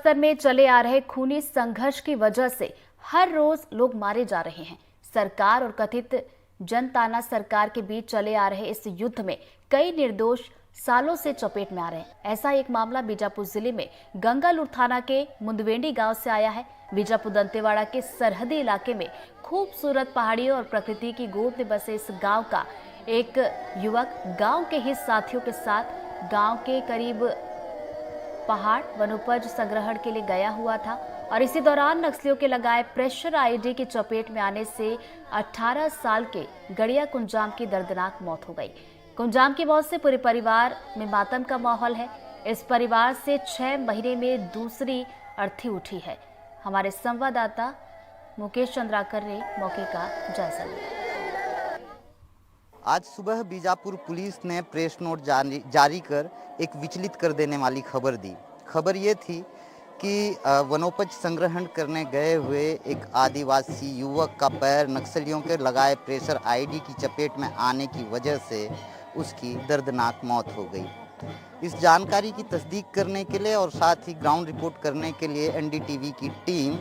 बस्तर में चले आ रहे खूनी संघर्ष की वजह से हर रोज लोग मारे जा रहे हैं। सरकार और कथित जनताना सरकार के बीच चले आ रहे इस युद्ध में कई निर्दोष सालों से चपेट में आ रहे हैं। ऐसा एक मामला बीजापुर जिले में गंगालूर थाना के मुंदवेंडी गांव से आया है। बीजापुर दंतेवाड़ा के सरहदी इलाके में खूबसूरत पहाड़ियों और प्रकृति की गोद में बसे इस गांव का एक युवक गांव के ही साथियों के साथ गांव के करीब पहाड़ वनोपज संग्रहण के लिए गया हुआ था और इसी दौरान नक्सलियों के लगाए प्रेशर आईडी की चपेट में आने से 18 साल के गड़िया कुंजाम की दर्दनाक मौत हो गई। कुंजाम की मौत से पूरे परिवार में मातम का माहौल है। इस परिवार से 6 महीने में दूसरी अर्थी उठी है। हमारे संवाददाता मुकेश चंद्राकर ने मौके का जायजा लिया। आज सुबह बीजापुर पुलिस ने प्रेस नोट जारी कर एक विचलित कर देने वाली खबर दी। खबर ये थी कि वनोपज संग्रहण करने गए हुए एक आदिवासी युवक का पैर नक्सलियों के लगाए प्रेशर आईडी की चपेट में आने की वजह से उसकी दर्दनाक मौत हो गई। इस जानकारी की तस्दीक करने के लिए और साथ ही ग्राउंड रिपोर्ट करने के लिए एनडीटीवी की टीम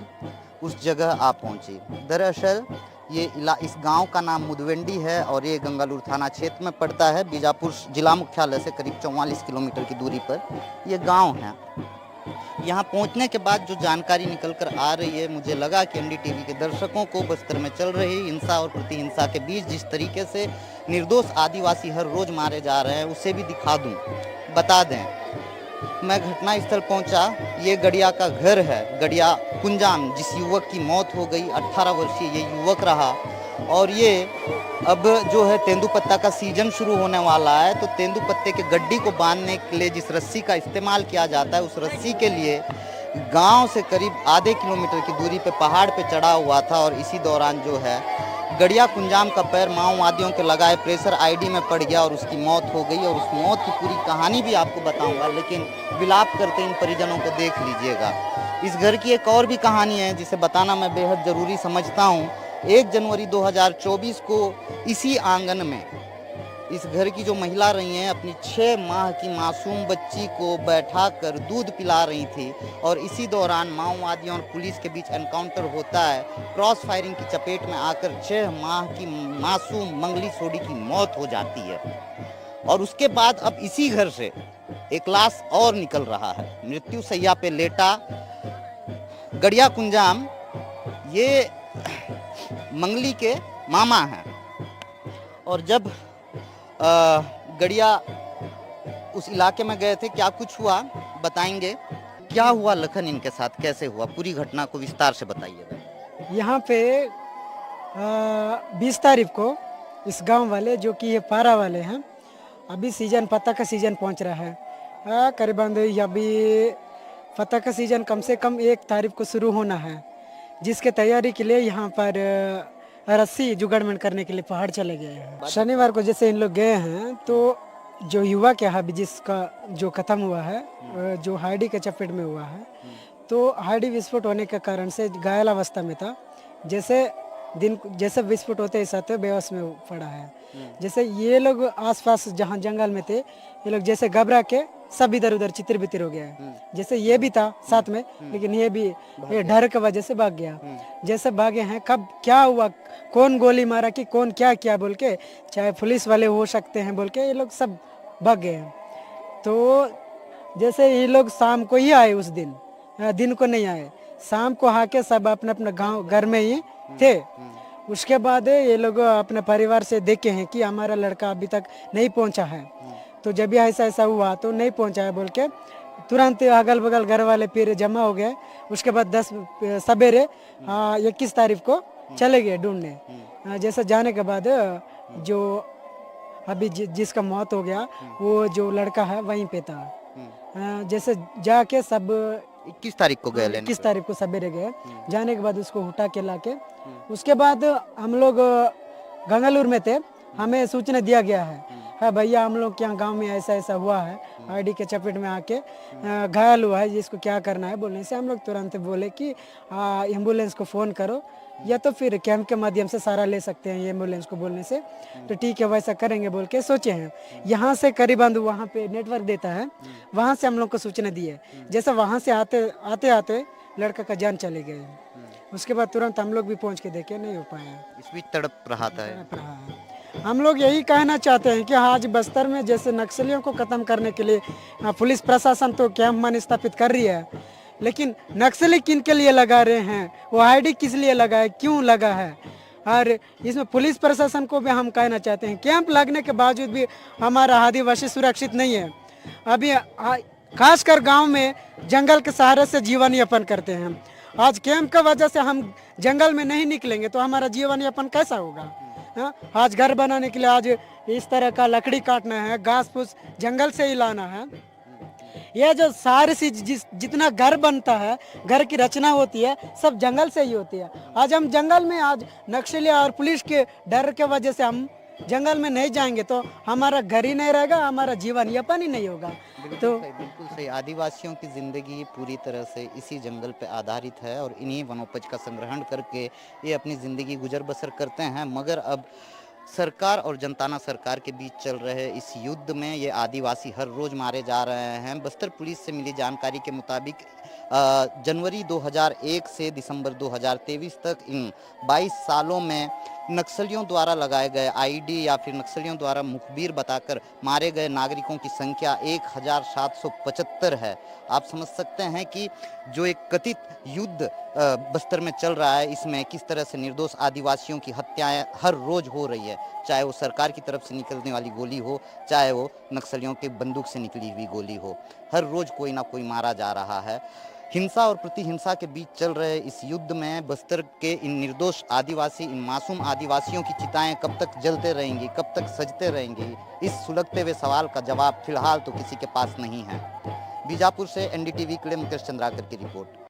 उस जगह आ पहुंची। दरअसल इस गांव का नाम मुंदवेंडी है और ये गंगालूर थाना क्षेत्र में पड़ता है। बीजापुर जिला मुख्यालय से करीब 44 किलोमीटर की दूरी पर ये गांव है। यहाँ पहुँचने के बाद जो जानकारी निकल कर आ रही है, मुझे लगा कि एनडीटीवी के दर्शकों को बस्तर में चल रही हिंसा और प्रतिहिंसा के बीच जिस तरीके से निर्दोष आदिवासी हर रोज मारे जा रहे हैं उसे भी दिखा दूं, बता दें। मैं घटना स्थल पहुंचा। ये गड़िया का घर है, गड़िया कुंजाम, जिस युवक की मौत हो गई। 18 वर्षीय ये युवक रहा और ये अब जो है तेंदुपत्ता का सीजन शुरू होने वाला है, तो तेंदुपत्ते के गड्डी को बांधने के लिए जिस रस्सी का इस्तेमाल किया जाता है, उस रस्सी के लिए गांव से करीब आधे किलोमीटर की दूरी पे पहाड़ पे चढ़ा हुआ था और इसी दौरान जो है गड़िया कुंजाम का पैर माओवादियों के लगाए प्रेशर आईडी में पड़ गया और उसकी मौत हो गई। और उस मौत की पूरी कहानी भी आपको बताऊंगा, लेकिन विलाप करते इन परिजनों को देख लीजिएगा। इस घर की एक और भी कहानी है जिसे बताना मैं बेहद ज़रूरी समझता हूँ। 1 जनवरी 2024 को इसी आंगन में इस घर की जो महिला रही हैं, अपनी 6 माह की मासूम बच्ची को बैठाकर दूध पिला रही थी और इसी दौरान माओवादियों और पुलिस के बीच एनकाउंटर होता है। क्रॉस फायरिंग की चपेट में आकर 6 माह की मासूम मंगली सोडी की मौत हो जाती है। और उसके बाद अब इसी घर से एक लाश और निकल रहा है, मृत्यु शैया पे लेटा गड़िया कुंजाम। ये मंगली के मामा हैं और जब गड़िया उस इलाके में गए थे, क्या कुछ हुआ बताएंगे। क्या हुआ लखन इनके साथ, कैसे हुआ, पूरी घटना को विस्तार से बताइएगा। यहाँ पे 20 तारीख को इस गांव वाले जो कि ये पारा वाले हैं, अभी सीजन पत्ता का सीजन पहुँच रहा है। करीबन अभी पत्ता का सीजन कम से कम 1 तारीख को शुरू होना है, जिसके तैयारी के लिए यहाँ पर रस्सी जुगाड़मन करने के लिए पहाड़ चले गए हैं। शनिवार को जैसे इन लोग गए हैं तो जो युवा क्या है जिसका जो खत्म हुआ है, जो हाईडी के चपेट में हुआ है, तो हाईडी विस्फोट होने के कारण से घायल अवस्था में था। जैसे विस्फोट होते ही साथ बेहोश में पड़ा है। जैसे ये लोग आसपास जहाँ जंगल में थे, ये लोग जैसे घबरा के सब इधर उधर चितिर बितिर हो गया है। जैसे ये भी था साथ में, लेकिन ये डर की वजह से भाग गया। जैसे भागे हैं, कब क्या हुआ, कौन गोली मारा कि कौन क्या किया बोल के, चाहे पुलिस वाले हो सकते हैं बोल के ये लोग सब भाग गए हैं। तो जैसे ये लोग शाम को ही आए, उस दिन को नहीं आए, शाम को आके सब अपने अपने गाँव घर में ही थे। उसके बाद ये लोग अपने परिवार से देखे हैं कि हमारा लड़का अभी तक नहीं पहुंचा है। तो जब भी ऐसा हुआ तो नहीं पहुंचा है बोल के तुरंत अगल बगल घर वाले फिर जमा हो गए। उसके बाद 10 सवेरे 21 तारीख को चले गए ढूंढने। जैसे जाने के बाद जो अभी जिसका मौत हो गया वो जो लड़का है वहीं पे था। जैसे जाके सब 21 तारीख को गए, 21 तारीख को सवेरे गए। जाने के बाद उसको उठा के लाके उसके बाद हम लोग गंगालूर में थे, हमें सूचना दिया गया है। है भैया हम लोग के यहाँ गांव में ऐसा ऐसा हुआ है, आईडी के चपेट में आके घायल हुआ है, जिसको क्या करना है बोलने से हम लोग तुरंत बोले कि एम्बुलेंस को फ़ोन करो, या तो फिर कैंप के माध्यम से सारा ले सकते हैं ये एम्बुलेंस को बोलने से, तो ठीक है वैसा करेंगे बोल के सोचे हैं। यहाँ से करीबन वहाँ पे नेटवर्क देता है, वहाँ से हम लोग को सूचना दी है। जैसे वहाँ से आते आते लड़का का जान चले गए, उसके बाद तुरंत हम लोग भी पहुँच के देखे, नहीं हो पाया। इस बीच तड़प रहा था। हम लोग यही कहना चाहते हैं कि आज बस्तर में जैसे नक्सलियों को खत्म करने के लिए पुलिस प्रशासन तो कैंप मान स्थापित कर रही है, लेकिन नक्सली किन के लिए लगा रहे हैं, वो आईडी किस लिए लगा है, क्यों लगा है, और इसमें पुलिस प्रशासन को भी हम कहना चाहते हैं कैंप लगने के बावजूद भी हमारा आदिवासी सुरक्षित नहीं है। अभी खासकर गांव में जंगल के सहारे से जीवन यापन करते हैं। आज कैंप की वजह से हम जंगल में नहीं निकलेंगे तो हमारा जीवन यापन कैसा होगा। हाँ? आज घर बनाने के लिए आज इस तरह का लकड़ी काटना है, घास फूस जंगल से ही लाना है। यह जो सारी सी जितना घर बनता है, घर की रचना होती है, सब जंगल से ही होती है। आज हम जंगल में आज नक्सली और पुलिस के डर के वजह से हम जंगल में नहीं जाएंगे तो हमारा घर ही नहीं रहेगा, हमारा जीवन यापन ही नहीं होगा। तो बिल्कुल सही। आदिवासियों की जिंदगी पूरी तरह से इसी जंगल पे आधारित है और इन्हीं वनोपज का संग्रहण करके ये अपनी जिंदगी गुजर बसर करते हैं। मगर अब सरकार और जनताना सरकार के बीच चल रहे इस युद्ध में ये आदिवासी हर रोज मारे जा रहे हैं। बस्तर पुलिस से मिली जानकारी के मुताबिक जनवरी 2001 से दिसंबर 2023 तक इन 22 सालों में नक्सलियों द्वारा लगाए गए आईडी या फिर नक्सलियों द्वारा मुखबिर बताकर मारे गए नागरिकों की संख्या 1775 है। आप समझ सकते हैं कि जो एक कथित युद्ध बस्तर में चल रहा है, इसमें किस तरह से निर्दोष आदिवासियों की हत्याएं हर रोज हो रही है, चाहे वो सरकार की तरफ से निकलने वाली गोली हो, चाहे वो नक्सलियों के बंदूक से निकली हुई गोली हो। हर रोज कोई ना कोई मारा जा रहा है। हिंसा और प्रतिहिंसा के बीच चल रहे इस युद्ध में बस्तर के इन निर्दोष आदिवासी, इन मासूम आदिवासियों की चिताएं कब तक जलते रहेंगी, कब तक सजते रहेंगी, इस सुलगते हुए सवाल का जवाब फिलहाल तो किसी के पास नहीं है। बीजापुर से एनडीटीवी के लिए मुकेश चंद्राकर की रिपोर्ट।